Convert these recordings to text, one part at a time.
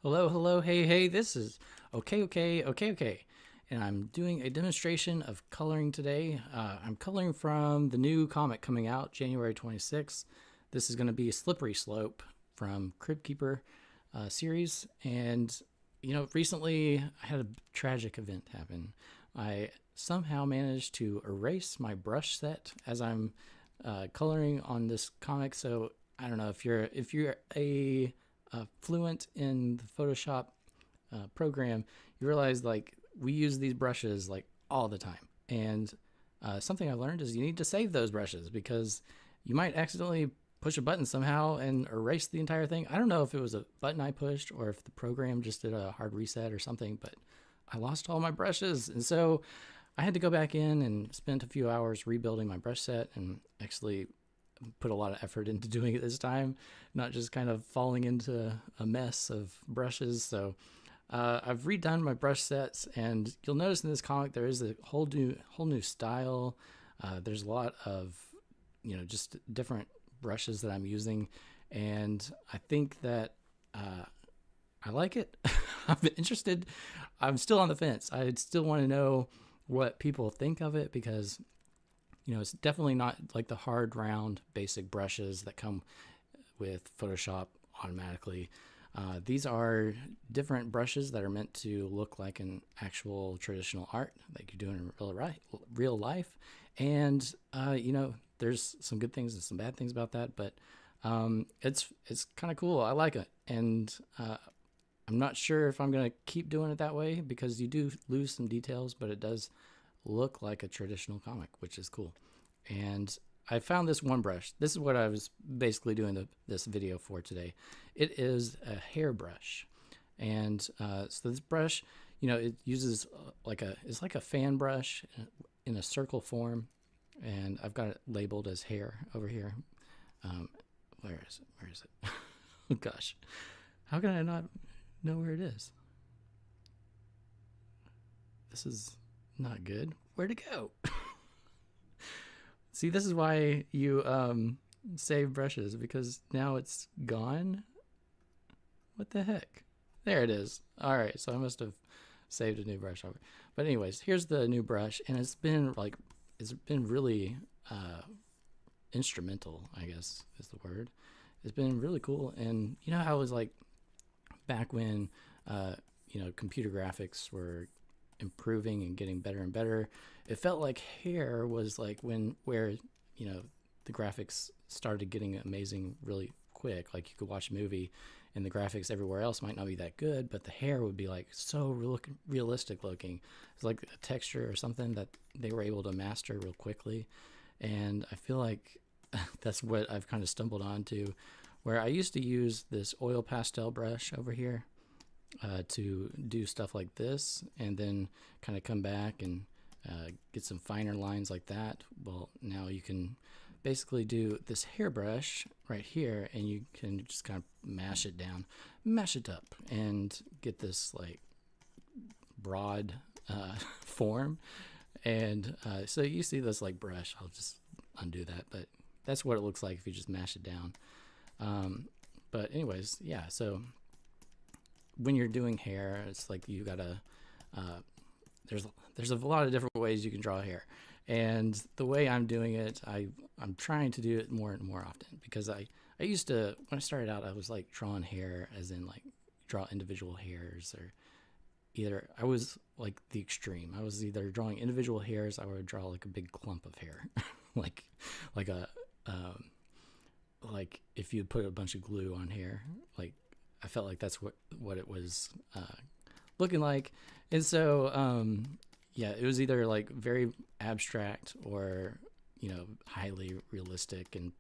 Hello, hello, hey, hey, this is OkayOkayOkOk, and I'm doing a demonstration of coloring today. I'm coloring from the new comic coming out January 26th. This is going to be Slippery Slope from Crib Keeper series, and recently I had a tragic event happen. I somehow managed to erase my brush set as I'm coloring on this comic, so I don't know if you're a fluent in the Photoshop program, you realize like we use these brushes like all the time. And something I learned is you need to save those brushes because you might accidentally push a button somehow and erase the entire thing. I don't know if it was a button I pushed or if the program just did a hard reset or something, but I lost all my brushes. And so I had to go back in and spent a few hours rebuilding my brush set and actually put a lot of effort into doing it this time, not just kind of falling into a mess of brushes. So I've redone my brush sets, and you'll notice in this comic there is a whole new style. There's a lot of just different brushes that I'm using, and I think that I like it. I'm interested. I'm still on the fence. I still want to know what people think of it because it's definitely not like the hard, round, basic brushes that come with Photoshop automatically. These are different brushes that are meant to look like an actual traditional art like you're doing in real life. And, there's some good things and some bad things about that, but it's kind of cool. I like it. And I'm not sure if I'm going to keep doing it that way because you do lose some details, but it does look like a traditional comic, which is cool. And I found this one brush. This is what I was basically doing this video for today. It is a hairbrush, and so this brush, it uses it's like a fan brush in a circle form, and I've got it labeled as hair over here. Where is it? Where is it? Oh gosh, how can I not know where it is? This is not good. Where'd it go? See, this is why you save brushes because now it's gone. What the heck? There it is. All right, so I must have saved a new brush over. But anyways, here's the new brush, and it's been really instrumental, I guess is the word. It's been really cool, and you know how it was like back when computer graphics were improving and getting better and better. It felt like hair was like where the graphics started getting amazing really quick. Like you could watch a movie and the graphics everywhere else might not be that good, but the hair would be like so realistic looking. It's like a texture or something that they were able to master real quickly. And I feel like that's what I've kind of stumbled onto, where I used to use this oil pastel brush over here to do stuff like this and then kind of come back and get some finer lines like that. Well, now you can basically do this hairbrush right here and you can just kind of mash it down, mash it up, and get this like broad form. And so you see this like brush. I'll just undo that, but that's what it looks like if you just mash it down. But anyways, yeah, so when you're doing hair, it's like you gotta there's a lot of different ways you can draw hair, and the way I'm doing it, I'm trying to do it more and more often because I used to, when I started out, I was like drawing hair as in like draw individual hairs, or either I was like the extreme. I was either drawing individual hairs, I would draw like a big clump of hair, like like a like if you put a bunch of glue on hair, like I felt like that's what it was looking like. And so yeah, it was either like very abstract or highly realistic, and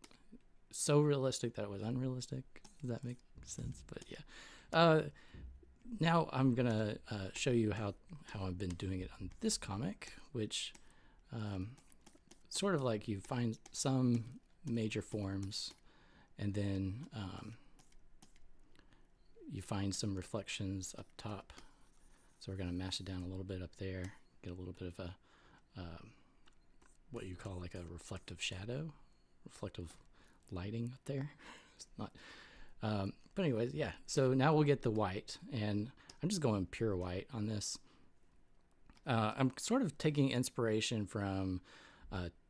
so realistic that it was unrealistic. Does that make sense? But yeah, now I'm gonna show you how I've been doing it on this comic, which sort of like you find some major forms, and then you find some reflections up top. So we're going to mash it down a little bit up there, get a little bit of a what you call like a reflective shadow, reflective lighting up there. It's not, but But anyways, yeah. So now we'll get the white, and I'm just going pure white on this. I'm sort of taking inspiration from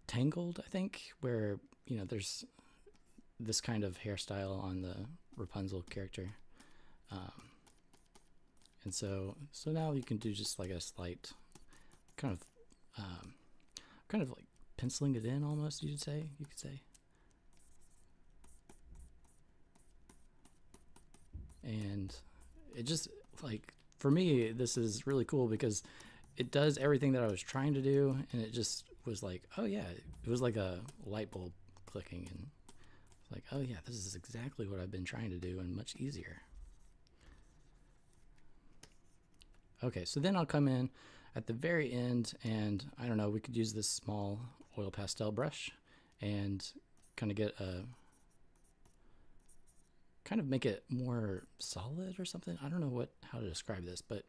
Tangled, I think, where, you know, there's this kind of hairstyle on the Rapunzel character. And so now you can do just like a slight kind of like penciling it in almost, you could say. And it just, like, for me, this is really cool because it does everything that I was trying to do, and it just was like, oh yeah, it was like a light bulb clicking, and like, oh yeah, this is exactly what I've been trying to do, and much easier. Okay, so then I'll come in at the very end, and I don't know, we could use this small oil pastel brush and kind of get a, kind of make it more solid or something. I don't know how to describe this, but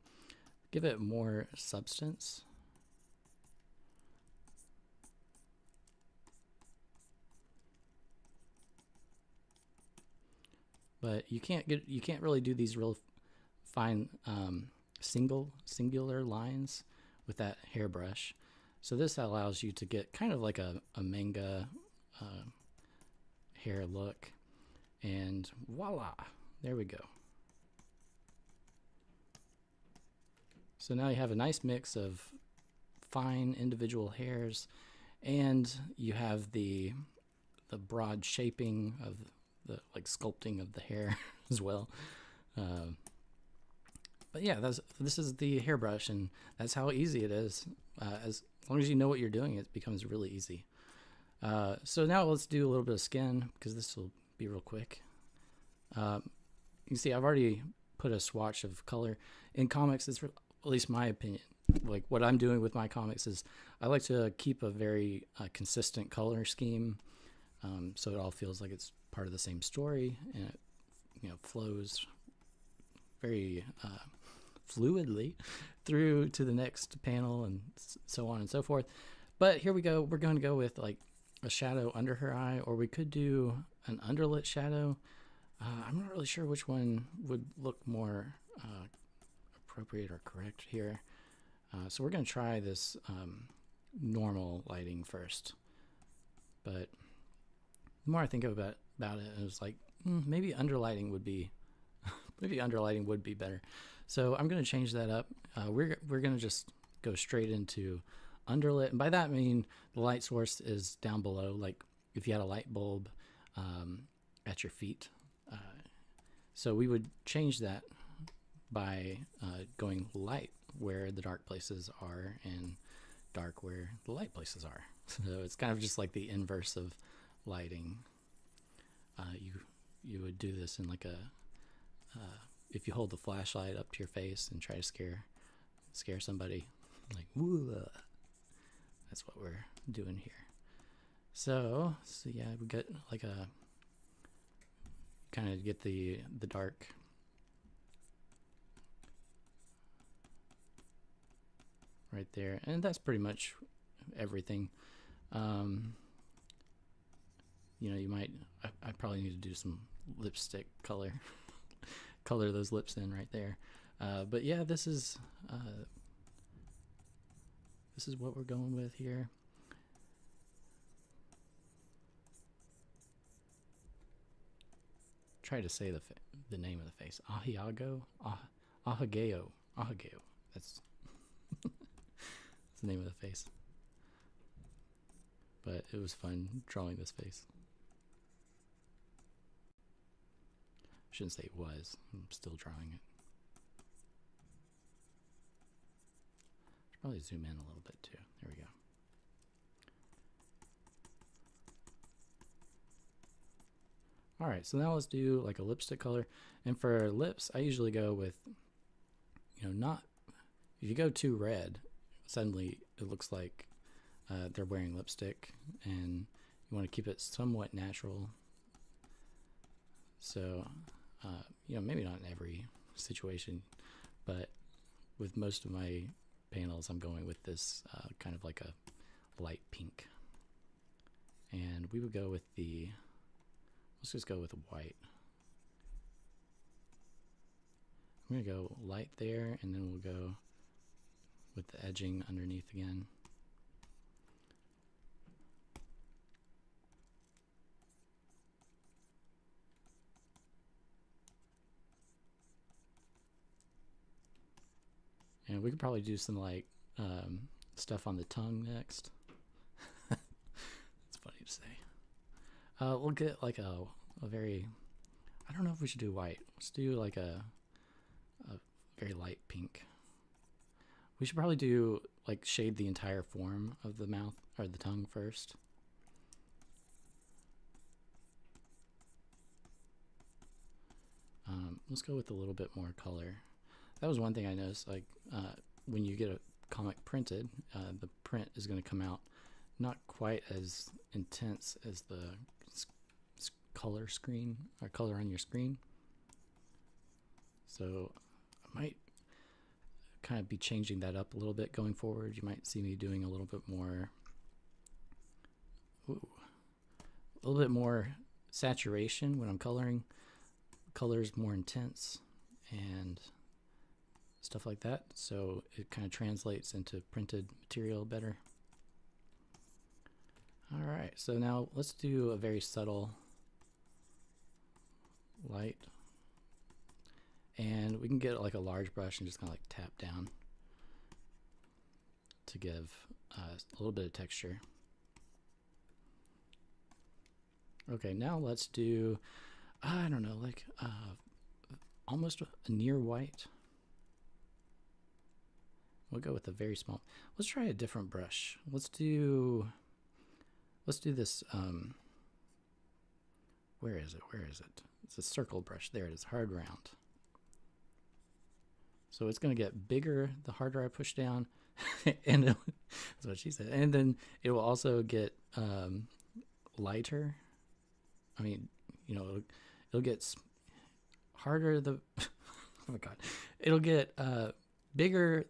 give it more substance. But you can't really do these real fine singular lines with that hairbrush. So this allows you to get kind of like a manga hair look, and voila, there we go. So now you have a nice mix of fine individual hairs, and you have the broad shaping of the, like, sculpting of the hair as well. But yeah, this is the hairbrush, and that's how easy it is. As long as you know what you're doing, it becomes really easy. So now let's do a little bit of skin, because this will be real quick. You can see I've already put a swatch of color. In comics, it's, at least my opinion, like what I'm doing with my comics is I like to keep a very consistent color scheme, so it all feels like it's part of the same story, and it, you know, flows very fluidly through to the next panel, and so on and so forth. But here we go. We're going to go with like a shadow under her eye, or we could do an underlit shadow. I'm not really sure which one would look more appropriate or correct here. So we're going to try this normal lighting first. But the more I think about it, it was like, maybe underlighting would be better. So I'm going to change that up. We're going to just go straight into underlit, and by that I mean the light source is down below, like if you had a light bulb at your feet. So we would change that by going light where the dark places are and dark where the light places are. So it's kind of just like the inverse of lighting. You would do this in like a if you hold the flashlight up to your face and try to scare somebody, like, woo, that's what we're doing here. So yeah, we get like a kind of get the dark right there, and that's pretty much everything. You know, you might, I probably need to do some lipstick color those lips in right there. But yeah, this is what we're going with here. Try to say the name of the face. OkayOkayOkOk. That's that's the name of the face. But it was fun drawing this face. I shouldn't say it was. I'm still drawing it. Should probably zoom in a little bit too. There we go. All right, so now let's do like a lipstick color. And for lips, I usually go with, you know, not, if you go too red, suddenly it looks like they're wearing lipstick, and you want to keep it somewhat natural. So, you know, maybe not in every situation, but with most of my panels, I'm going with this kind of like a light pink. And we would go with let's just go with white. I'm going to go light there, and then we'll go with the edging underneath again. And we could probably do some like stuff on the tongue next. It's funny to say. We'll get like a very, I don't know if we should do white. Let's do like a very light pink. We should probably do like shade the entire form of the mouth or the tongue first. Let's go with a little bit more color. That was one thing I noticed, like when you get a comic printed, the print is going to come out not quite as intense as the color screen or color on your screen. So I might kind of be changing that up a little bit going forward. You might see me doing a little bit more, a little bit more saturation when I'm coloring. Colors more intense and stuff like that, so it kind of translates into printed material better. All right, so now let's do a very subtle light, and we can get like a large brush and just kind of like tap down to give a little bit of texture. Okay, now let's do, I don't know, like almost a near white. We'll go with a very small. Let's try a different brush. Let's do this. Where is it? Where is it? It's a circle brush. There it is, hard round. So it's going to get bigger the harder I push down, and that's what she said. And then it will also get lighter. I mean, you know, it'll get harder. Oh my God, it'll get bigger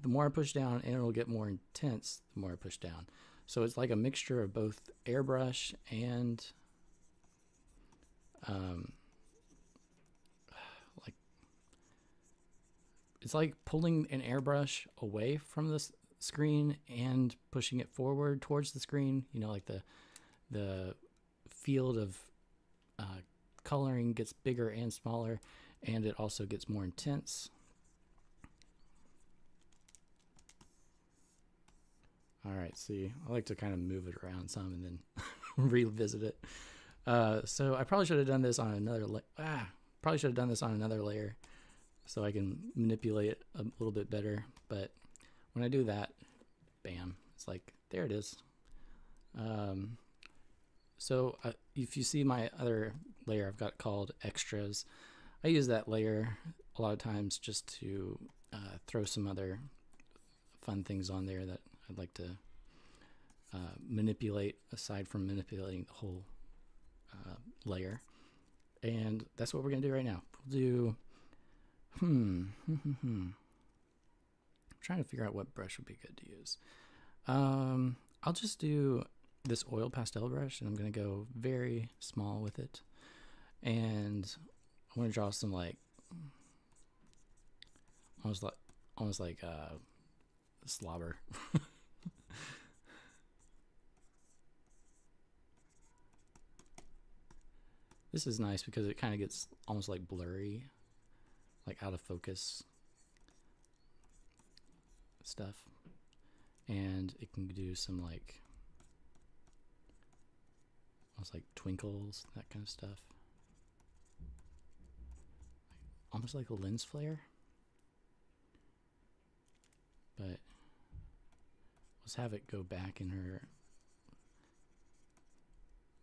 the more I push down, and it'll get more intense the more I push down. So it's like a mixture of both airbrush and like, it's like pulling an airbrush away from the screen and pushing it forward towards the screen. You know, like the field of coloring gets bigger and smaller, and it also gets more intense. All right, see, I like to kind of move it around some and then revisit it. So I probably should have done this on another layer so I can manipulate it a little bit better. But when I do that, bam, it's like, there it is. So if you see my other layer I've got called extras, I use that layer a lot of times just to throw some other fun things on there that I'd like to manipulate aside from manipulating the whole layer. And that's what we're going to do right now. We'll do, I'm trying to figure out what brush would be good to use. I'll just do this oil pastel brush, and I'm going to go very small with it. And I want to draw some like, almost like slobber. This is nice because it kind of gets almost like blurry, like out of focus stuff. And it can do some like, almost like twinkles, that kind of stuff. Almost like a lens flare. But let's have it go back in her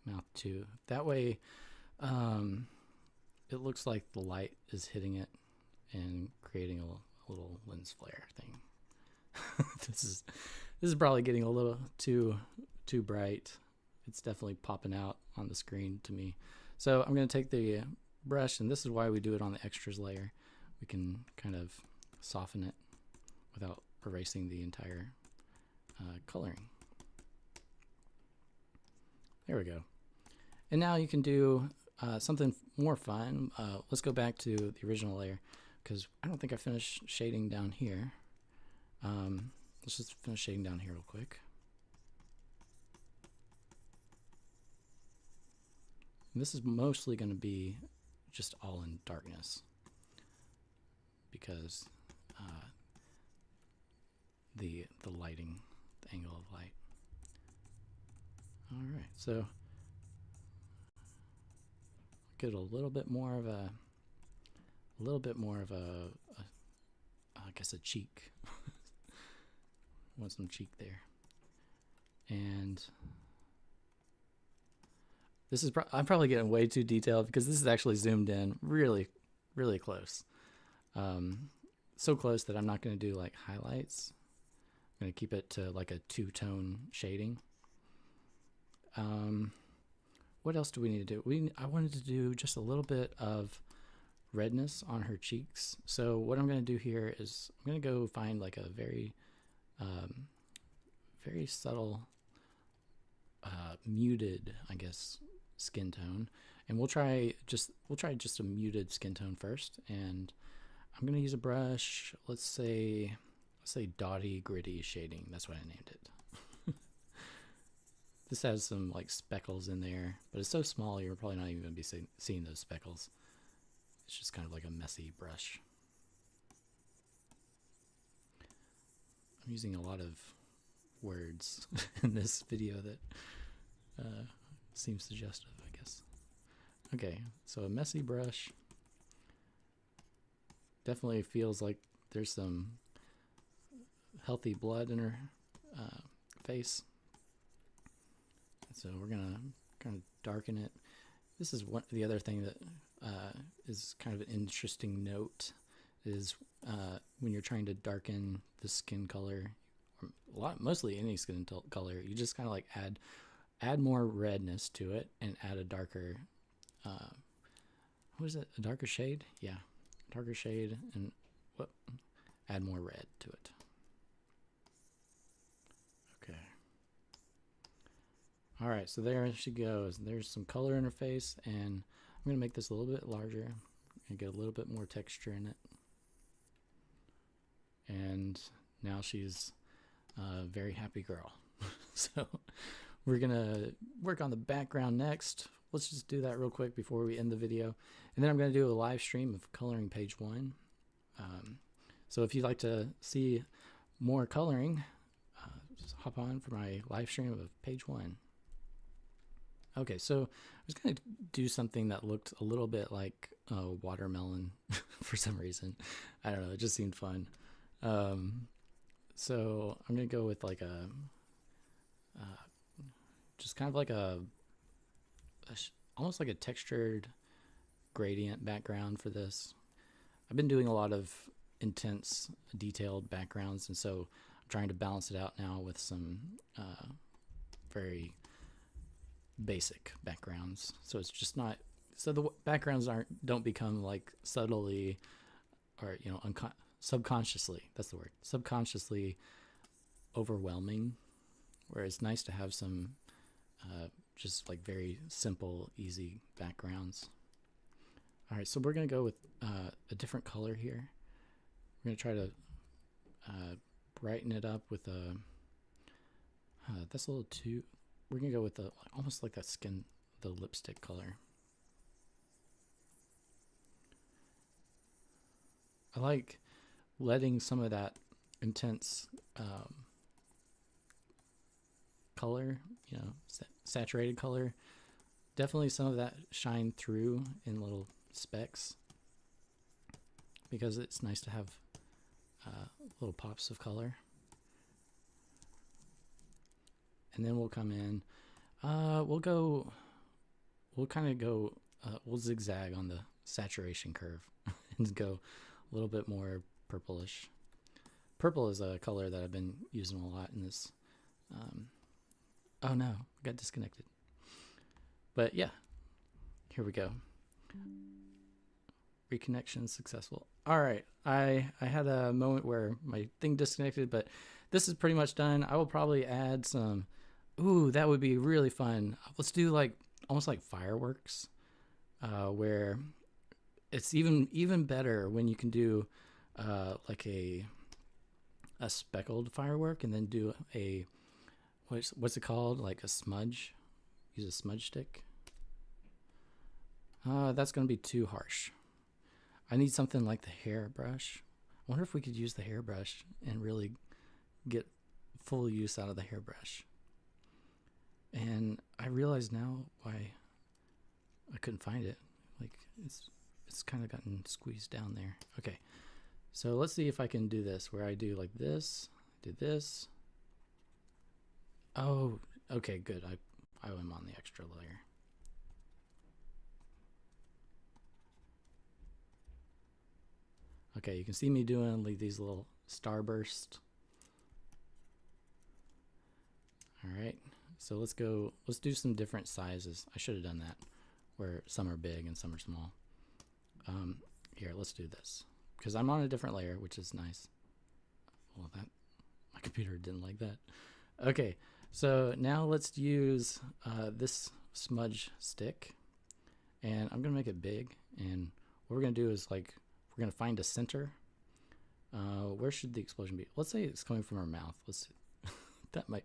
mouth too. That way, it looks like the light is hitting it and creating a little lens flare thing. This is probably getting a little too bright. It's definitely popping out on the screen to me. So I'm going to take the brush, and this is why we do it on the extras layer. We can kind of soften it without erasing the entire coloring. There we go. And now you can do something more fun. Let's go back to the original layer. because I don't think I finished shading down here. Let's just finish shading down here real quick. And this is mostly going to be just all in darkness because the lighting, the angle of light. All right, so get a little bit more of a I guess a cheek. Want some cheek there. And this is I'm probably getting way too detailed because this is actually zoomed in really close. So close that I'm not going to do like highlights. I'm going to keep it to like a two-tone shading. What else do we need to do? I wanted to do just a little bit of redness on her cheeks. So what I'm going to do here is I'm going to go find like a very subtle muted, I guess, skin tone, and we'll try just a muted skin tone first. And I'm going to use a brush. Let's say Dotty Gritty Shading. That's what I named it. This has some like speckles in there, but it's so small you're probably not even going to be seeing those speckles. It's just kind of like a messy brush. I'm using a lot of words in this video that seems suggestive, I guess. Okay, so a messy brush. Definitely feels like there's some healthy blood in her face. So we're gonna kind of darken it. This is the other thing that is kind of an interesting note is when you're trying to darken the skin color, or mostly any skin color, you just kind of like add more redness to it and add a darker, what is it? A darker shade? Yeah, darker shade, and add more red to it. Okay. All right, so there she goes. There's some color in her face, and I'm gonna make this a little bit larger and get a little bit more texture in it. And now she's a very happy girl. So we're gonna work on the background next. Let's just do that real quick before we end the video. And then I'm gonna do a live stream of coloring page 1. So if you'd like to see more coloring, just hop on for my live stream of page 1. Okay, so I was going to do something that looked a little bit like a watermelon for some reason. I don't know, it just seemed fun. So I'm going to go with like a, just kind of like almost like a textured gradient background for this. I've been doing a lot of intense, detailed backgrounds, and so I'm trying to balance it out now with some very basic backgrounds. So it's just not, so the backgrounds don't become like subtly, or subconsciously, that's the word, subconsciously overwhelming, where it's nice to have some just like very simple, easy backgrounds. All right, so we're gonna go with a different color here. We're gonna try to brighten it up with a, that's a little too, we're gonna go with the almost like that the lipstick color. I like letting some of that intense color, saturated color, definitely some of that shine through in little specks, because it's nice to have little pops of color. And then we'll come in, we'll zigzag on the saturation curve and go a little bit more purplish. Purple is a color that I've been using a lot in this. Oh no, got disconnected. But yeah, here we go. Reconnection successful. All right, I had a moment where my thing disconnected, but this is pretty much done. I will probably add some, ooh, that would be really fun. Let's do like almost like fireworks, where it's even better when you can do like a speckled firework and then do a what's it called, like a smudge. Use a smudge stick. That's gonna be too harsh. I need something like the hairbrush. I wonder if we could use the hairbrush and really get full use out of the hairbrush. And I realize now why I couldn't find it. Like it's kind of gotten squeezed down there. Okay, so let's see if I can do this where I do like this, do this. Oh, okay, good. I am on the extra layer. Okay, you can see me doing like these little starbursts. All right, so let's do some different sizes. I should have done that, where some are big and some are small. Here, let's do this, because I'm on a different layer, which is nice. Well, my computer didn't like that. Okay, so now let's use this smudge stick, and I'm gonna make it big, and what we're gonna do is like, we're gonna find a center. Where should the explosion be? Let's say it's coming from our mouth. Let's see. that might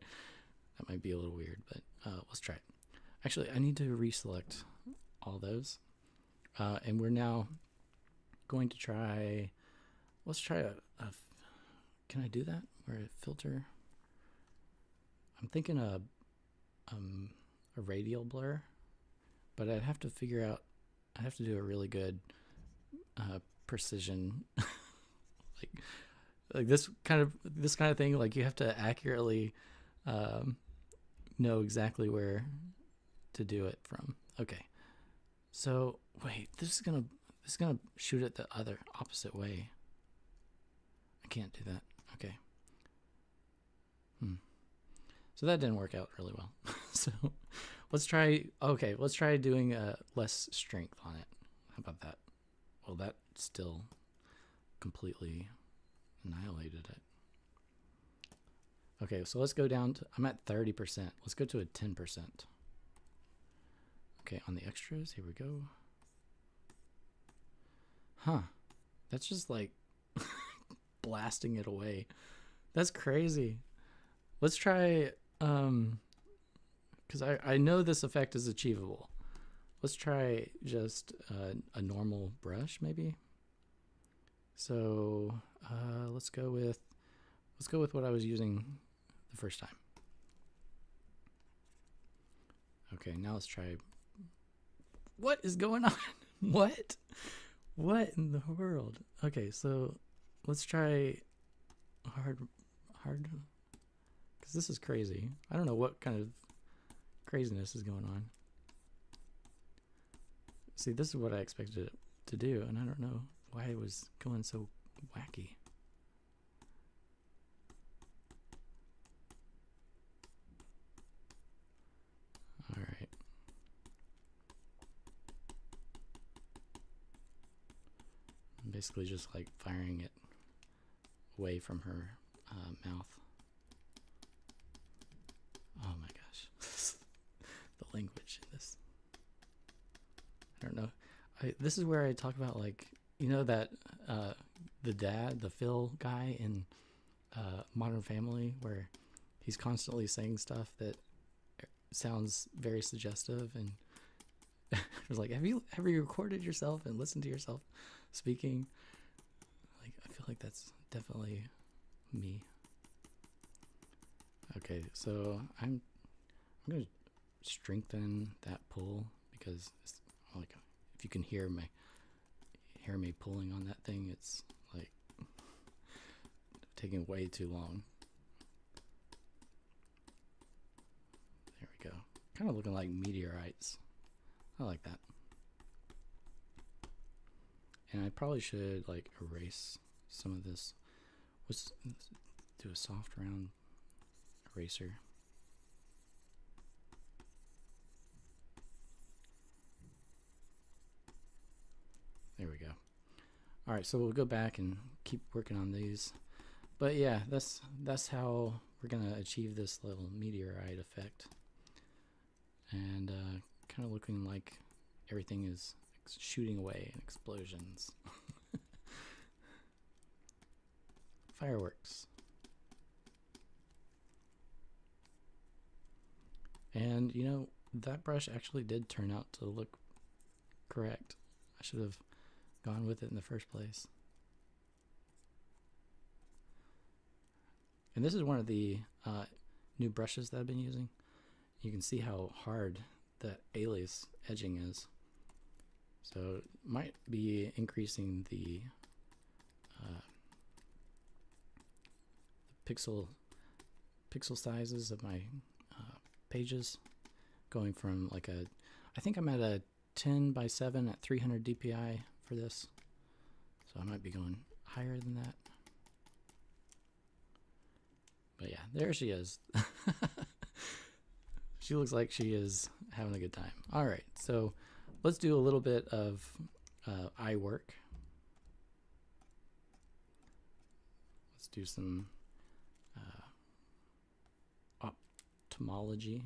be a little weird, but let's try it. Actually, I need to reselect all those, and we're now going to try. Let's try a can I do that? Where a filter? I'm thinking a radial blur, but I'd have to figure out. I'd have to do a really good precision, like this kind of thing. Like you have to accurately know exactly where to do it from. Okay, so wait, this is gonna shoot it the other opposite way. I can't do that. Okay. So that didn't work out really well. So let's try. Okay, let's try doing less strength on it. How about that? Well, that still completely annihilated it. Okay, so let's go down to, I'm at 30%. Let's go to a 10%. Okay, on the extras, here we go. Huh, that's just like blasting it away. That's crazy. Let's try, because I know this effect is achievable. Let's try just a normal brush, maybe. So let's go with what I was using the first time. Okay, now let's try. What is going on? What in the world? Okay, so let's try hard, because this is crazy. I don't know what kind of craziness is going on. See, this is what I expected it to do, and I don't know why it was going so wacky. All right. I'm basically just like firing it away from her mouth. Oh my gosh. The language in this. I don't know. This is where I talk about, like, you know, that the dad, the Phil guy in Modern Family, where he's constantly saying stuff that sounds very suggestive, and I was like, have you recorded yourself and listened to yourself speaking? Like, I feel like that's definitely me. Okay, so I'm gonna strengthen that pull, because it's like, if you can hear me pulling on that thing, it's like taking way too long. There we go. Kind of looking like meteorites. I like that. And I probably should like erase some of this. Let's do a soft round eraser. There we go. All right, so we'll go back and keep working on these. But yeah, that's how we're gonna achieve this little meteorite effect. And kind of looking like everything is shooting away and explosions. Fireworks. And you know, that brush actually did turn out to look correct. I should have gone with it in the first place. And this is one of the new brushes that I've been using. You can see how hard the alias edging is. So it might be increasing the pixel sizes of my pages, going from like I think I'm at a 10 by 7 at 300 DPI for this. So I might be going higher than that. But yeah, there she is. She looks like she is having a good time. All right, so let's do a little bit of eye work. Let's do some ophthalmology.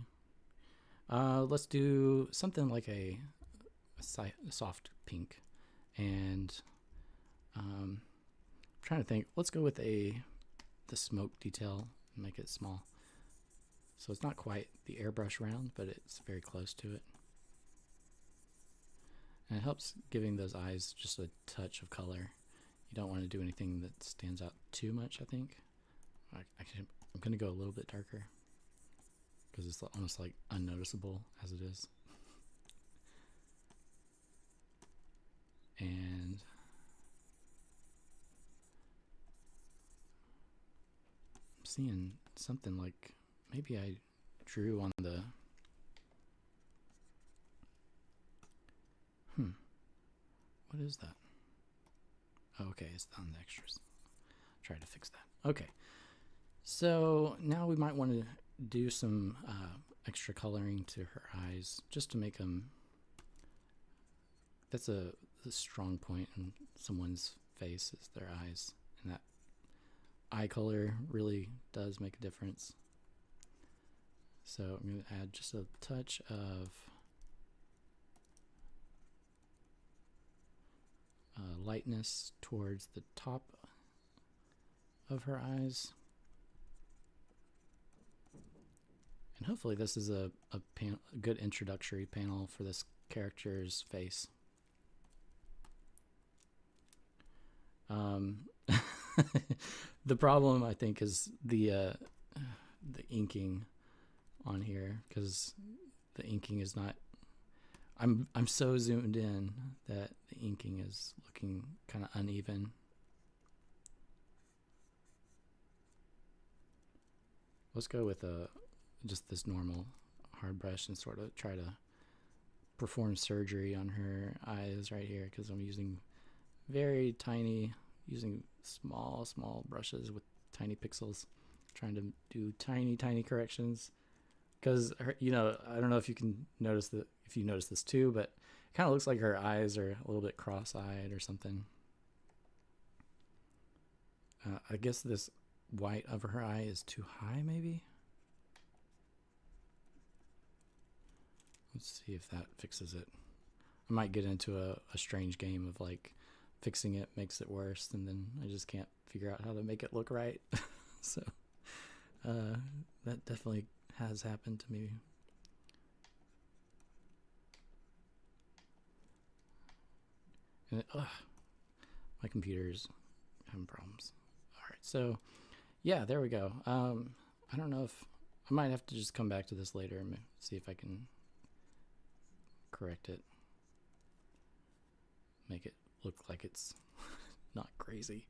Let's do something like a soft pink. And I'm trying to think. Let's go with the smoke detail and make it small. So it's not quite the airbrush round, but it's very close to it. And it helps giving those eyes just a touch of color. You don't want to do anything that stands out too much, I think. Actually, I'm going to go a little bit darker because it's almost like unnoticeable as it is. And I'm seeing something like maybe I drew on the what is that? Oh, okay, it's on the extras. Try to fix that. Okay, so now we might want to do some extra coloring to her eyes just to make them. That's a strong point in someone's face, is their eyes, and that eye color really does make a difference. So I'm going to add just a touch of lightness towards the top of her eyes. And hopefully this is a good introductory panel for this character's face. The problem, I think, is the inking on here, because the inking is not. I'm so zoomed in that the inking is looking kind of uneven. Let's go with just this normal hard brush and sort of try to perform surgery on her eyes right here, because I'm using very tiny, using small brushes with tiny pixels, trying to do tiny corrections. Because you know, I don't know if you can notice that, if you notice this too, but it kind of looks like her eyes are a little bit cross-eyed or something. I guess this white of her eye is too high, maybe. Let's see if that fixes it. I might get into a strange game of like fixing it makes it worse, and then I just can't figure out how to make it look right. So that definitely has happened to me. And my computer's having problems. All right, so yeah, there we go. I don't know if I might have to just come back to this later and see if I can correct it, make it look like it's not crazy.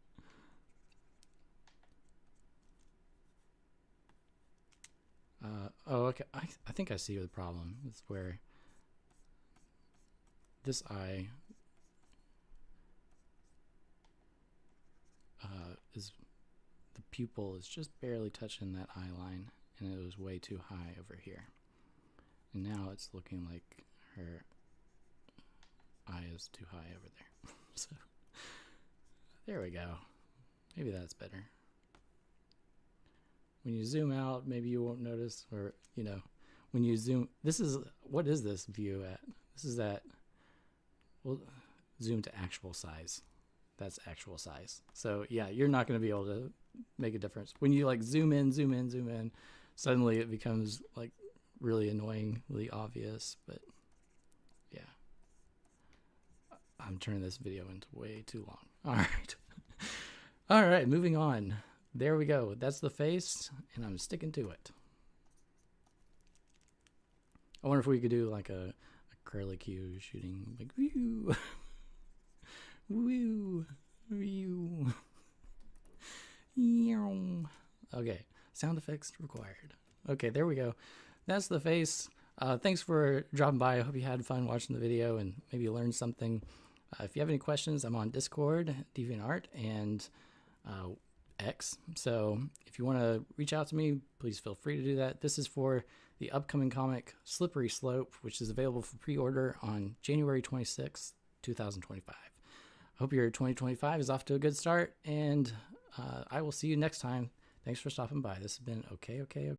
Oh, okay. I think I see the problem. It's where this eye is, the pupil is just barely touching that eye line, and it was way too high over here. And now it's looking like her eye is too high over there. So there we go. Maybe that's better. When you zoom out, maybe you won't notice, or you know, when you zoom, this is, what is this view at? This is at we'll zoom to actual size. That's actual size. So yeah, you're not going to be able to make a difference. When you like zoom in, suddenly it becomes like really annoyingly obvious. But yeah, I'm turning this video into way too long. All right. All right, moving on. There we go. That's the face, and I'm sticking to it. I wonder if we could do like a curly Q shooting like woo, woo, woo. Okay, sound effects required. Okay, there we go. That's the face. Thanks for dropping by. I hope you had fun watching the video and maybe learned something. If you have any questions, I'm on Discord, DeviantArt, and X. So if you want to reach out to me, please feel free to do that. This is for the upcoming comic Slippery Slope, which is available for pre-order on January 26th, 2025. Hope your 2025 is off to a good start, and I will see you next time. Thanks for stopping by. This has been Okay.